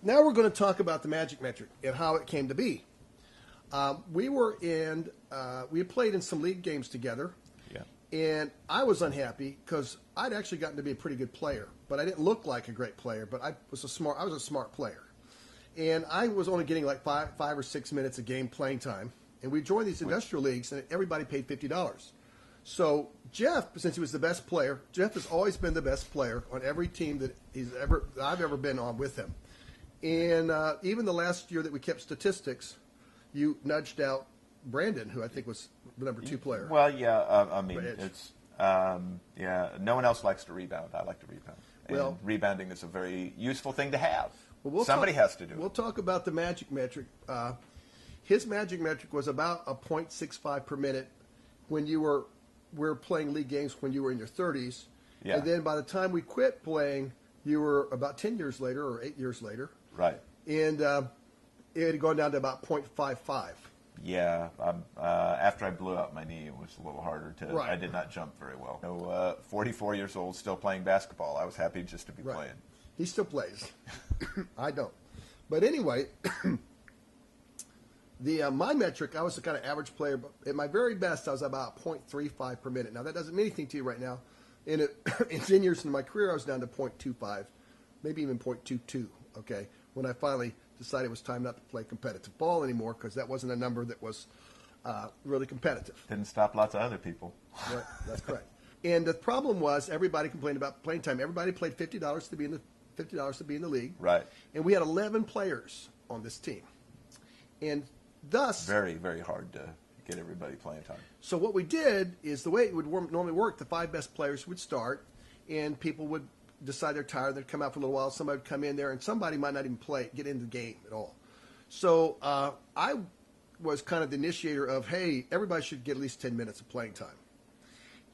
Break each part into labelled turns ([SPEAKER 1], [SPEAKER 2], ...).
[SPEAKER 1] now we're going to talk about the MagicMetric and how it came to be. We had played in some league games together.
[SPEAKER 2] Yeah.
[SPEAKER 1] And I was unhappy because I'd actually gotten to be a pretty good player, but I didn't look like a great player. But I was a smart player, and I was only getting like five or 6 minutes of game playing time. And we joined these industrial leagues, and everybody paid $50. So Jeff, since he was the best player, Jeff has always been the best player on every team that I've ever been on with him. And even the last year that we kept statistics, you nudged out Brandon, who I think was the number 2 player.
[SPEAKER 2] Well, yeah, I mean, it's no one else likes to rebound. I like to rebound. And rebounding is a very useful thing to have.
[SPEAKER 1] Well,
[SPEAKER 2] somebody has to do it.
[SPEAKER 1] We'll talk about the MagicMetric. His MagicMetric was about a 0.65 per minute when we were playing league games when you were in your 30s.
[SPEAKER 2] Yeah.
[SPEAKER 1] And then by the time we quit playing, you were about 10 years later or 8 years later.
[SPEAKER 2] Right.
[SPEAKER 1] And it had gone down to about 0.55.
[SPEAKER 2] Yeah, after I blew out my knee, it was a little harder to.
[SPEAKER 1] Right.
[SPEAKER 2] I did not jump very well. So, 44 years old, still playing basketball. I was happy just to be playing.
[SPEAKER 1] He still plays. I don't. But anyway, my metric, I was the kind of average player. But at my very best, I was about 0.35 per minute. Now that doesn't mean anything to you right now. In 10 years in my career, I was down to 0.25, maybe even 0.22. Okay, when I finally decided it was time not to play competitive ball anymore because that wasn't a number that was really competitive.
[SPEAKER 2] Didn't stop lots of other people.
[SPEAKER 1] Right, that's correct. And the problem was everybody complained about playing time. Everybody played $50 to be in the league.
[SPEAKER 2] Right.
[SPEAKER 1] And we had 11 players on this team, and thus
[SPEAKER 2] very, very hard to get everybody playing time.
[SPEAKER 1] So what we did is the way it would normally work: the 5 best players would start, and people would decide they're tired, they'd come out for a little while, somebody would come in there, and somebody might not even get into the game at all. So I was kind of the initiator of, hey, everybody should get at least 10 minutes of playing time.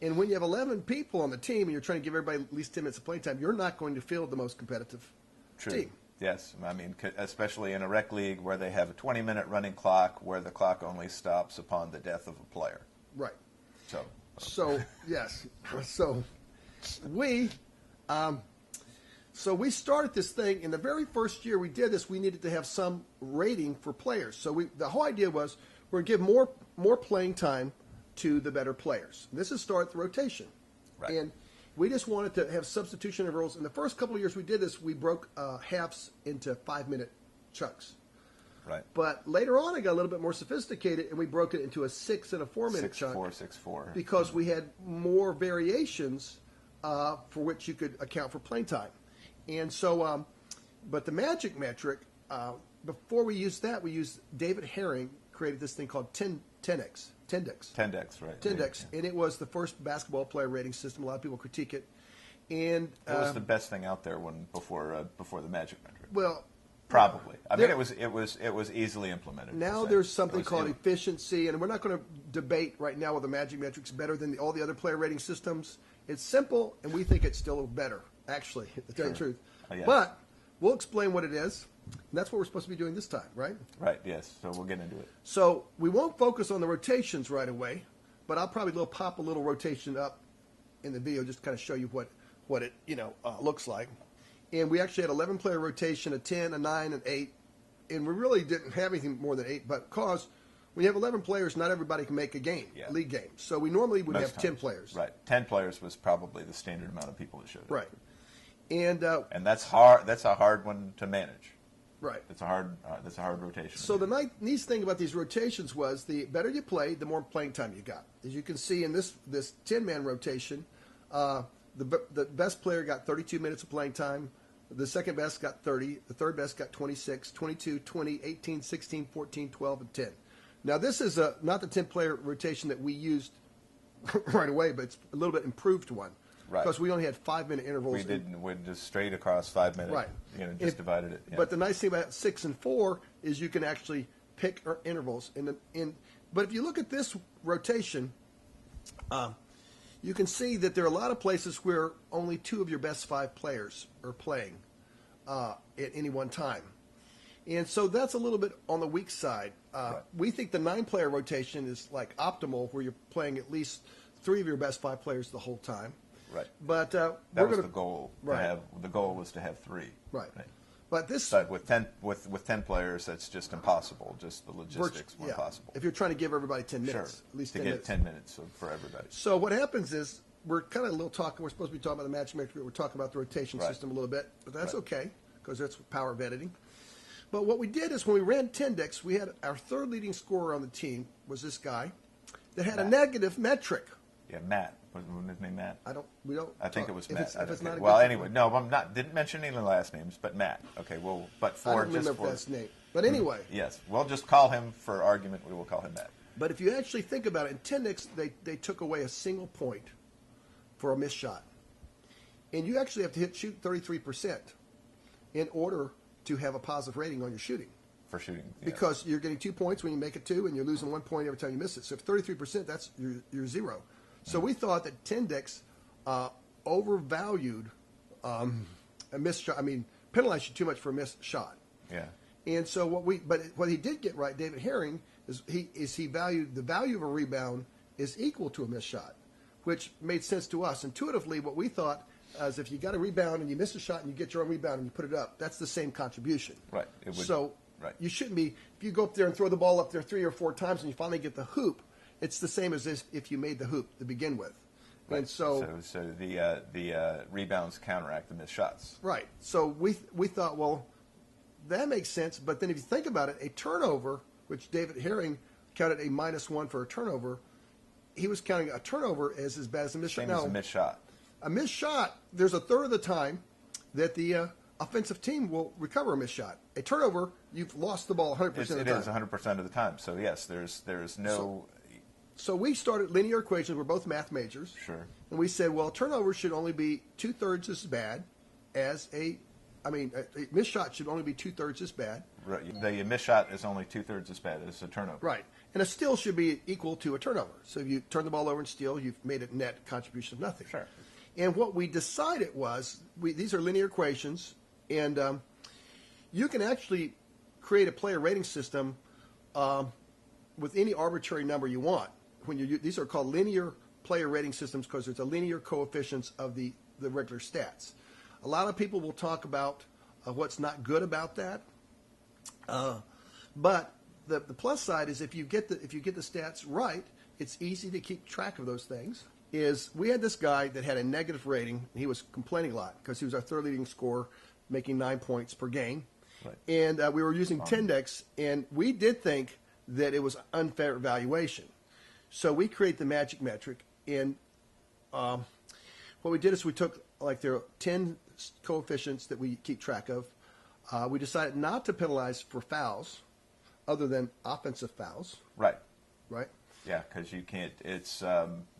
[SPEAKER 1] And when you have 11 people on the team and you're trying to give everybody at least 10 minutes of playing time, you're not going to field the most competitive team.
[SPEAKER 2] Yes, I mean, especially in a rec league where they have a 20-minute running clock where the clock only stops upon the death of a player.
[SPEAKER 1] Right.
[SPEAKER 2] So
[SPEAKER 1] yes. So we started this thing. In the very first year we did this, we needed to have some rating for players. So the whole idea was we're going to give more playing time to the better players. And this is start the rotation.
[SPEAKER 2] Right.
[SPEAKER 1] And we just wanted to have substitution intervals. In the first couple of years we did this, we broke halves into 5-minute chunks.
[SPEAKER 2] Right.
[SPEAKER 1] But later on, it got a little bit more sophisticated, and we broke it into a 6 and a 4-minute chunk.
[SPEAKER 2] 6-4.
[SPEAKER 1] Because we had more variations for which you could account for playing time. And so, but the MagicMetric, before we used that, we used David Herring created this thing called Tendex, right? Tendex, and it was the first basketball player rating system. A lot of people critique it, and
[SPEAKER 2] it was the best thing out there before the MagicMetric.
[SPEAKER 1] Well,
[SPEAKER 2] probably. I mean, it was easily implemented.
[SPEAKER 1] Now there's something called efficiency, and we're not going to debate right now whether MagicMetric's better than all the other player rating systems. It's simple, and we think it's still better, actually, to tell you the truth.
[SPEAKER 2] Oh, yeah.
[SPEAKER 1] But we'll explain what it is. And that's what we're supposed to be doing this time, right?
[SPEAKER 2] Right, yes. So we'll get into it.
[SPEAKER 1] So we won't focus on the rotations right away, but I'll probably pop a little rotation up in the video just to kind of show you what it looks like. And we actually had 11-player rotation, a 10, a 9, an 8. And we really didn't have anything more than 8, but because when you have 11 players, not everybody can make a game, league game. So we normally would have 10 players.
[SPEAKER 2] Right. 10 players was probably the standard amount of people that showed up.
[SPEAKER 1] Right. And
[SPEAKER 2] that's hard. That's a hard one to manage.
[SPEAKER 1] Right.
[SPEAKER 2] That's a hard rotation.
[SPEAKER 1] So the nice thing about these rotations was the better you played, the more playing time you got. As you can see in this 10-man rotation, the best player got 32 minutes of playing time. The second best got 30. The third best got 26, 22, 20, 18, 16, 14, 12, and 10. Now, this is not the 10-player rotation that we used right away, but it's a little bit improved one.
[SPEAKER 2] Right.
[SPEAKER 1] Because we only had 5-minute intervals.
[SPEAKER 2] We just straight across 5 minutes.
[SPEAKER 1] Right.
[SPEAKER 2] Just divided it. Yeah.
[SPEAKER 1] But the nice thing about 6 and 4 is you can actually pick intervals. But if you look at this rotation, you can see that there are a lot of places where only 2 of your best 5 players are playing at any one time. And so that's a little bit on the weak side.
[SPEAKER 2] Right.
[SPEAKER 1] We think the 9-player rotation is like optimal, where you're playing at least 3 of your best 5 players the whole time.
[SPEAKER 2] Right.
[SPEAKER 1] But
[SPEAKER 2] that was the goal.
[SPEAKER 1] Right.
[SPEAKER 2] The goal was to have 3.
[SPEAKER 1] Right. But
[SPEAKER 2] with 10 players, that's just impossible. Just the logistics were impossible.
[SPEAKER 1] If you're trying to give everybody 10 minutes, at least 10 minutes.
[SPEAKER 2] 10 minutes for everybody.
[SPEAKER 1] So what happens is we're kind of a little talking. We're supposed to be talking about the MagicMetric. We're talking about the rotation system a little bit, but that's okay because that's power of editing. But what we did is when we ran 10 decks, we had our third leading scorer on the team was this guy that had a negative metric.
[SPEAKER 2] Yeah, Matt. Wasn't his name Matt?
[SPEAKER 1] I
[SPEAKER 2] think it was Matt.
[SPEAKER 1] Anyway,
[SPEAKER 2] no, I'm not. Didn't mention any of the last names, but Matt. Okay, well, but for
[SPEAKER 1] I don't remember his name. But anyway,
[SPEAKER 2] yes, we'll just call him for argument. We will call him Matt.
[SPEAKER 1] But if you actually think about it, in 10 decks, they took away a single point for a missed shot, and you actually have to shoot 33% in order to have a positive rating on your shooting.
[SPEAKER 2] For shooting,
[SPEAKER 1] because you're getting 2 points when you make it 2, and you're losing 1 point every time you miss it. So if 33%, that's you're 0. So we thought that 10 decks overvalued a missed shot. I mean, penalized you too much for a missed shot.
[SPEAKER 2] Yeah.
[SPEAKER 1] And so what he did get right, David Herring, is he valued the value of a rebound is equal to a missed shot, which made sense to us intuitively. What we thought is if you got a rebound and you miss a shot and you get your own rebound and you put it up, that's the same contribution.
[SPEAKER 2] Right.
[SPEAKER 1] You shouldn't be, if you go up there and throw the ball up there 3 or 4 times and you finally get the hoop, it's the same as if you made the hoop to begin with. Right. And so
[SPEAKER 2] the rebounds counteract the missed shots.
[SPEAKER 1] Right. So we thought, well, that makes sense. But then if you think about it, a turnover, which David Herring counted a -1 for a turnover, he was counting a turnover as bad as a missed shot.
[SPEAKER 2] Same as a missed shot.
[SPEAKER 1] A missed shot, there's a third of the time that the offensive team will recover a missed shot. A turnover, you've lost the ball 100% of the time.
[SPEAKER 2] It is 100% of the time. So, yes, there's no...
[SPEAKER 1] So we started linear equations. We're both math majors.
[SPEAKER 2] Sure.
[SPEAKER 1] And we said, well, turnover should only be 2/3 as bad as a missed shot should only be 2/3 as bad.
[SPEAKER 2] Right. The missed shot is only 2/3 as bad as a turnover.
[SPEAKER 1] Right. And a steal should be equal to a turnover. So if you turn the ball over and steal, you've made a net contribution of nothing.
[SPEAKER 2] Sure.
[SPEAKER 1] And what we decided was, these are linear equations, and you can actually create a player rating system with any arbitrary number you want. These are called linear player rating systems because there's a linear coefficients of the regular stats. A lot of people will talk about what's not good about that, but the plus side is if you get the stats right, it's easy to keep track of those things. We had this guy that had a negative rating, and he was complaining a lot because he was our third leading scorer, making 9 points per game. Right. And we were using 10 decks, and we did think that it was unfair evaluation. So we create the MagicMetric, and what we did is we took, there are 10 coefficients that we keep track of. We decided not to penalize for fouls other than offensive fouls.
[SPEAKER 2] Right.
[SPEAKER 1] Right?
[SPEAKER 2] Yeah, because you can't, it's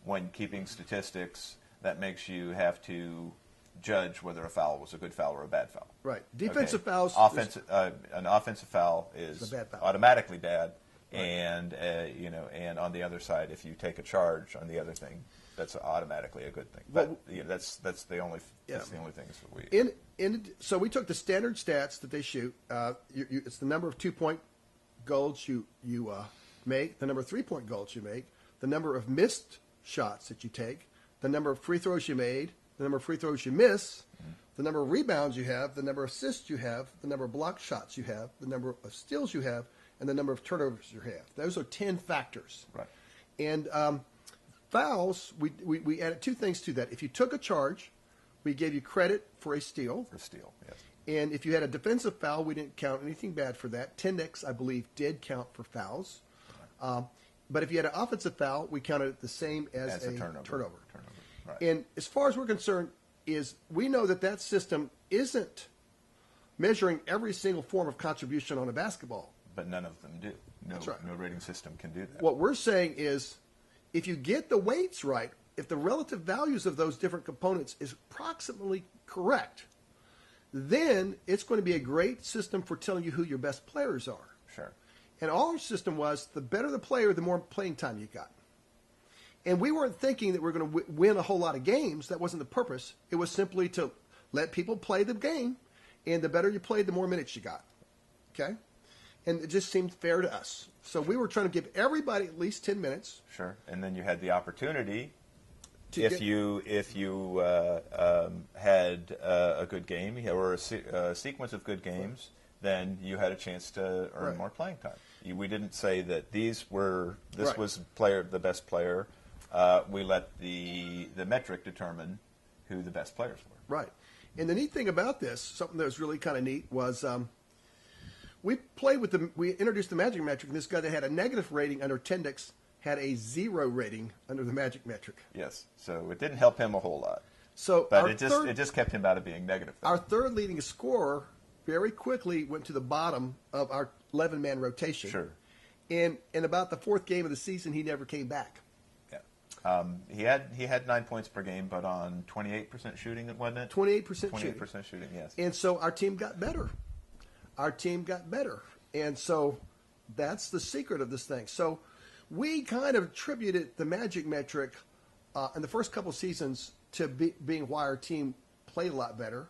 [SPEAKER 2] when keeping statistics, that makes you have to judge whether a foul was a good foul or a bad foul.
[SPEAKER 1] Right. Defensive fouls.
[SPEAKER 2] An offensive foul is
[SPEAKER 1] a bad foul.
[SPEAKER 2] Automatically bad.
[SPEAKER 1] Right.
[SPEAKER 2] And and on the other side, if you take a charge on the other thing, that's automatically a good thing. But that's the only things that we.
[SPEAKER 1] So we took the standard stats that they shoot. It's the number of 2-point goals you make, the number of 3-point goals you make, the number of missed shots that you take, the number of free throws you made, the number of free throws you miss, the number of rebounds you have, the number of assists you have, the number of block shots you have, the number of steals you have, and the number of turnovers you have. Those are 10 factors.
[SPEAKER 2] Right.
[SPEAKER 1] And fouls, we added 2 things to that. If you took a charge, we gave you credit for a steal.
[SPEAKER 2] For steal, yes.
[SPEAKER 1] And if you had a defensive foul, we didn't count anything bad for that. 10 decks, I believe, did count for fouls. Right. But if you had an offensive foul, we counted it the same as a turnover.
[SPEAKER 2] Right.
[SPEAKER 1] And as far as we're concerned, we know that system isn't measuring every single form of contribution on a basketball.
[SPEAKER 2] But none of them do.
[SPEAKER 1] That's right.
[SPEAKER 2] No rating system can do that.
[SPEAKER 1] What we're saying is, if you get the weights right, if the relative values of those different components is approximately correct, then it's going to be a great system for telling you who your best players are.
[SPEAKER 2] Sure.
[SPEAKER 1] And our system was, the better the player, the more playing time you got. And we weren't thinking that we're going to win a whole lot of games. That wasn't the purpose. It was simply to let people play the game, and the better you played, the more minutes you got. Okay? And it just seemed fair to us. So we were trying to give everybody at least 10 minutes.
[SPEAKER 2] Sure. And then you had the opportunity if you had a good game or a sequence of good games, then you had a chance to earn more playing time. We didn't say that this was the best player. We let the metric determine who the best players were.
[SPEAKER 1] Right. And the neat thing about this, something that was really kind of neat, was we introduced the MagicMetric, and this guy that had a negative rating under Tendix had a 0 rating under the MagicMetric.
[SPEAKER 2] Yes. So it didn't help him a whole lot. But it just kept him out of being negative.
[SPEAKER 1] Our third leading scorer very quickly went to the bottom of our 11-man rotation.
[SPEAKER 2] Sure.
[SPEAKER 1] And in about the 4th game of the season, he never came back.
[SPEAKER 2] He had 9 points per game, but on 28% shooting, wasn't it?
[SPEAKER 1] 28%
[SPEAKER 2] shooting, yes.
[SPEAKER 1] And so our team got better. And so that's the secret of this thing. So we kind of attributed the MagicMetric in the first couple seasons to being why our team played a lot better.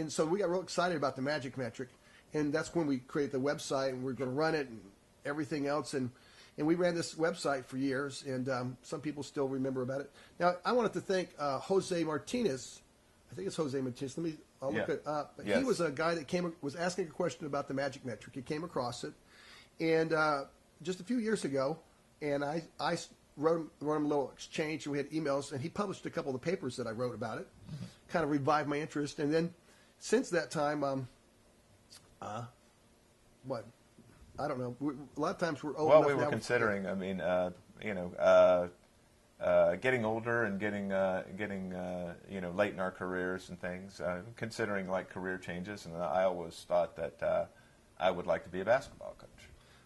[SPEAKER 1] So we got real excited about the MagicMetric, and that's when we created the website, and we're going to run it and everything else. And we ran this website for years, and some people still remember about it. Now, I wanted to thank Jose Martinez. I think it's Jose Martinez. I'll look it up. Yes. He was a guy that was asking a question about the MagicMetric. He came across it, and just a few years ago, and I wrote him a little exchange, and we had emails, and he published a couple of the papers that I wrote about it, kind of revived my interest. And then since that time, I don't know. A lot of times we're old enough.
[SPEAKER 2] Well, we were considering. I mean, getting older and getting late in our careers and things. Considering like career changes, and I always thought that I would like to be a basketball coach.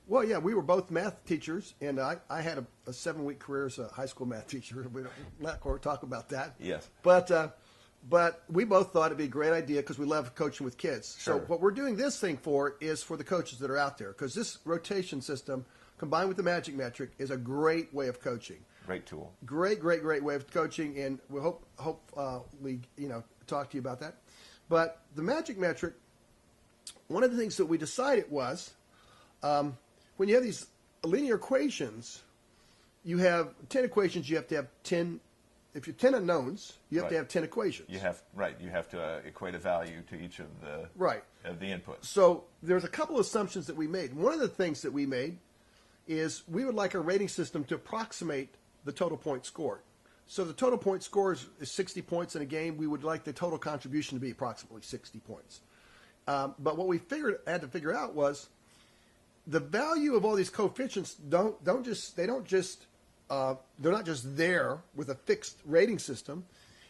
[SPEAKER 1] Well, yeah, we were both math teachers, and I had a 7-week career as a high school math teacher. We're not going to talk about that.
[SPEAKER 2] Yes.
[SPEAKER 1] But we both thought it'd be a great idea because we love coaching with kids.
[SPEAKER 2] Sure.
[SPEAKER 1] So what we're doing this thing for is for the coaches that are out there, because this rotation system combined with the MagicMetric is a great way of coaching.
[SPEAKER 2] Great tool.
[SPEAKER 1] Great way of coaching, and we hope we talk to you about that. But the MagicMetric, one of the things that we decided was when you have these linear equations, you have 10 equations. You have to have 10. If you're 10 unknowns, you have to have 10 equations.
[SPEAKER 2] You have to equate a value to each of the inputs.
[SPEAKER 1] So there's a couple of assumptions that we made. One of the things that we made is we would like our rating system to approximate the total points scored. So the total point score is 60 points in a game. We would like the total contribution to be approximately 60 points. But what we had to figure out was the value of all these coefficients they're not just there with a fixed rating system.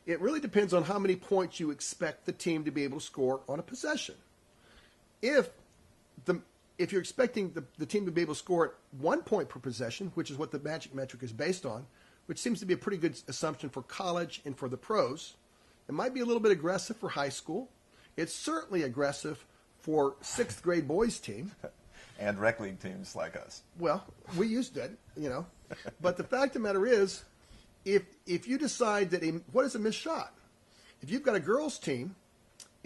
[SPEAKER 1] It really depends on how many points you expect the team to be able to score on a possession. If you're expecting the team to be able to score at 1 point per possession, which is what the MagicMetric is based on, which seems to be a pretty good assumption for college and for the pros, it might be a little bit aggressive for high school. It's certainly aggressive for 6th grade boys team.
[SPEAKER 2] And rec league teams like us.
[SPEAKER 1] Well, we used it, But the fact of the matter is, if you decide that what is a missed shot? If you've got a girls' team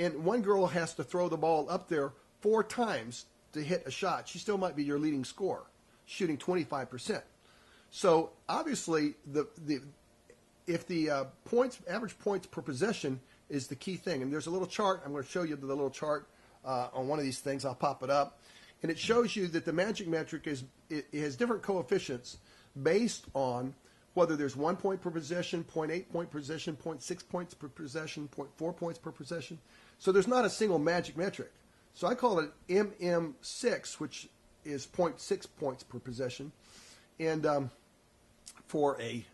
[SPEAKER 1] and one girl has to throw the ball up there 4 times to hit a shot, she still might be your leading scorer, shooting 25%. So obviously, if the average points per possession is the key thing, and there's a little chart. I'm going to show you the little chart on one of these things. I'll pop it up. And it shows you that the MagicMetric has different coefficients based on whether there's 1 point per possession, 0.8 point per possession, 0.6 points per possession, 0.4 points per possession. So there's not a single MagicMetric. So I call it MM6, which is 0.6 points per possession, and for a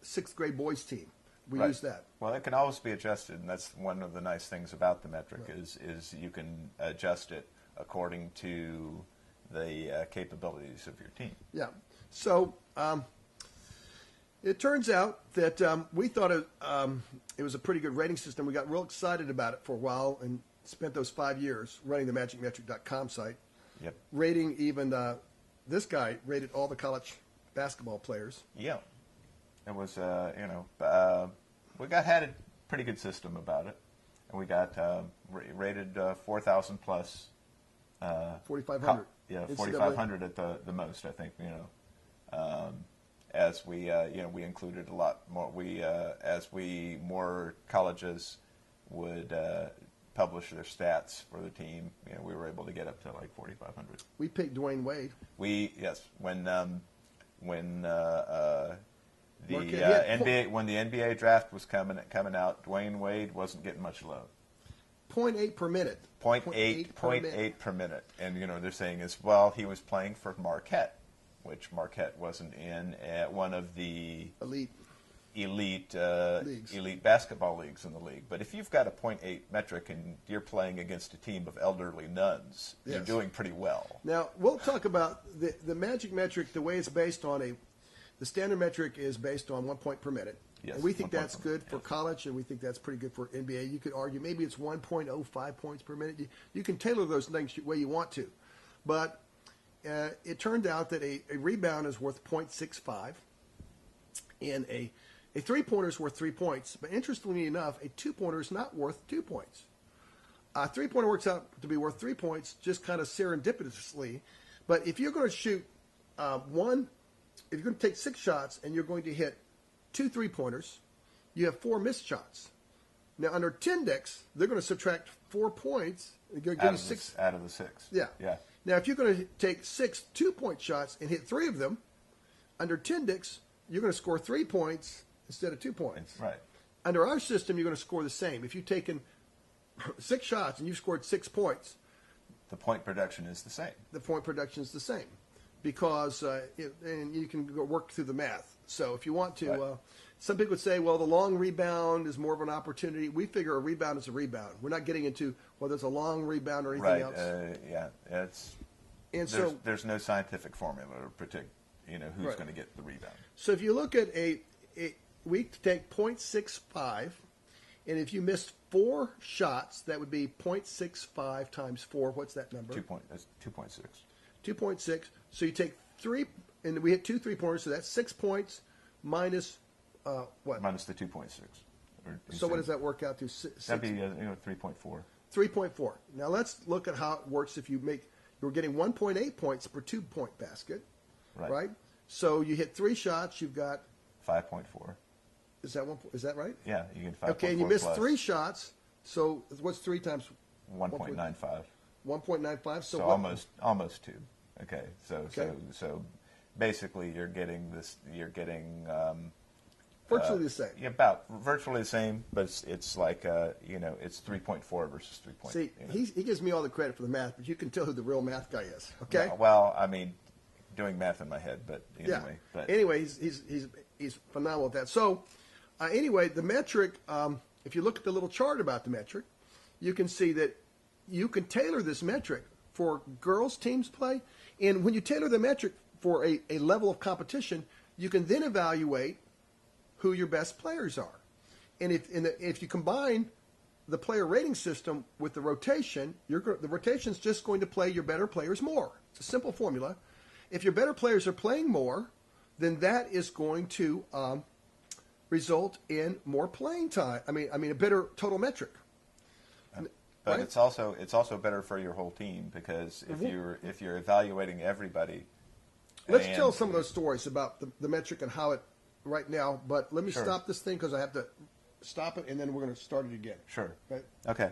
[SPEAKER 1] 6th grade boys team. We use that.
[SPEAKER 2] Well, it can always be adjusted, and that's one of the nice things about the metric is you can adjust it according to the capabilities of your team.
[SPEAKER 1] Yeah. So it turns out that we thought it was a pretty good rating system. We got real excited about it for a while and spent those 5 years running the MagicMetric.com site.
[SPEAKER 2] Yep.
[SPEAKER 1] Rating even this guy rated all the college basketball players.
[SPEAKER 2] Yeah. It was we had a pretty good system about it, and we got rated 4,000 plus.
[SPEAKER 1] 4,500.
[SPEAKER 2] Yeah, 4,500 at the most, I think. as we we included a lot more. More colleges would publish their stats for the team, we were able to get up to like 4,500.
[SPEAKER 1] We picked Dwayne Wade.
[SPEAKER 2] When the NBA draft was coming out, Dwayne Wade wasn't getting much love.
[SPEAKER 1] 0.8 per minute.
[SPEAKER 2] 0.8 per minute. And they're saying he was playing for Marquette, which Marquette wasn't in one of the elite basketball leagues in the league. But if you've got a 0.8 metric and you're playing against a team of elderly nuns, you're doing pretty well.
[SPEAKER 1] Now, we'll talk about the MagicMetric, the way it's based on the standard metric is based on 1 point per minute.
[SPEAKER 2] Yes,
[SPEAKER 1] and we think that's good for college, and we think that's pretty good for NBA. You could argue maybe it's 1.05 points per minute. You can tailor those things the way you want to. But it turned out that a rebound is worth 0.65, and a three-pointer is worth 3 points. But interestingly enough, a two-pointer is not worth 2 points. A three-pointer works out to be worth 3 points just kind of serendipitously. But if you're going to shoot if you're going to take 6 shots and you're going to hit 2 3-pointers, you have 4 missed shots. Now, under Tindex, they're going to subtract 4 points. They're going to give you 6.
[SPEAKER 2] Out of the 6.
[SPEAKER 1] Yeah.
[SPEAKER 2] Yeah.
[SPEAKER 1] Now, if you're going to take 6 2-point shots and hit 3 of them, under Tindex, you're going to score 3 points instead of 2 points.
[SPEAKER 2] Right.
[SPEAKER 1] Under our system, you're going to score the same. If you've taken 6 shots and you've scored 6 points,
[SPEAKER 2] the point production is the same.
[SPEAKER 1] The point production is the same because and you can go work through the math. So if you want to,
[SPEAKER 2] right.
[SPEAKER 1] Some people would say, well, the long rebound is more of an opportunity. We figure a rebound is a rebound. We're not getting into whether it's a long rebound or anything else.
[SPEAKER 2] There's no scientific formula to predict, who's going to get the rebound.
[SPEAKER 1] So if you look at we take 0.65, and if you missed 4 shots, that would be 0.65 times 4. What's that number?
[SPEAKER 2] That's 2.6.
[SPEAKER 1] 2.6. So you take 3, and we hit 2 3-pointers, so that's 6 points minus what?
[SPEAKER 2] Minus the 2.6.
[SPEAKER 1] So what does that work out to?
[SPEAKER 2] That'd be 3.4.
[SPEAKER 1] 3.4. Now let's look at how it works if you're getting 1.8 points per 2-point basket, right? So you hit 3 shots, you've got
[SPEAKER 2] 5.4.
[SPEAKER 1] Is that right?
[SPEAKER 2] Yeah, you get 5.4.
[SPEAKER 1] Okay, and you missed 3 shots. So what's 3 times
[SPEAKER 2] 1.95?
[SPEAKER 1] 1.95. So
[SPEAKER 2] almost 2. Okay, so basically you're getting
[SPEAKER 1] virtually the same.
[SPEAKER 2] About virtually the same, but it's like it's 3.4 versus 3 point.
[SPEAKER 1] See, he gives me all the credit for the math, but you can tell who the real math guy is. Okay.
[SPEAKER 2] No, well, I mean, doing math in my head, but anyway.
[SPEAKER 1] Yeah.
[SPEAKER 2] But
[SPEAKER 1] anyway, he's phenomenal at that. So anyway, the metric. If you look at the little chart about the metric, you can see that you can tailor this metric for girls' teams play, and when you tailor the metric for a level of competition, you can then evaluate who your best players are. And if you combine the player rating system with the rotation, the rotation's just going to play your better players more. It's a simple formula. If your better players are playing more, then that is going to result in more playing time. I mean a better total metric.
[SPEAKER 2] But
[SPEAKER 1] right?
[SPEAKER 2] it's also better for your whole team because if you're evaluating everybody.
[SPEAKER 1] Let's tell some of those stories about the metric and how it right now. But let me stop this thing because I have to stop it, and then we're going to start it again.
[SPEAKER 2] Sure.
[SPEAKER 1] Right?
[SPEAKER 2] Okay.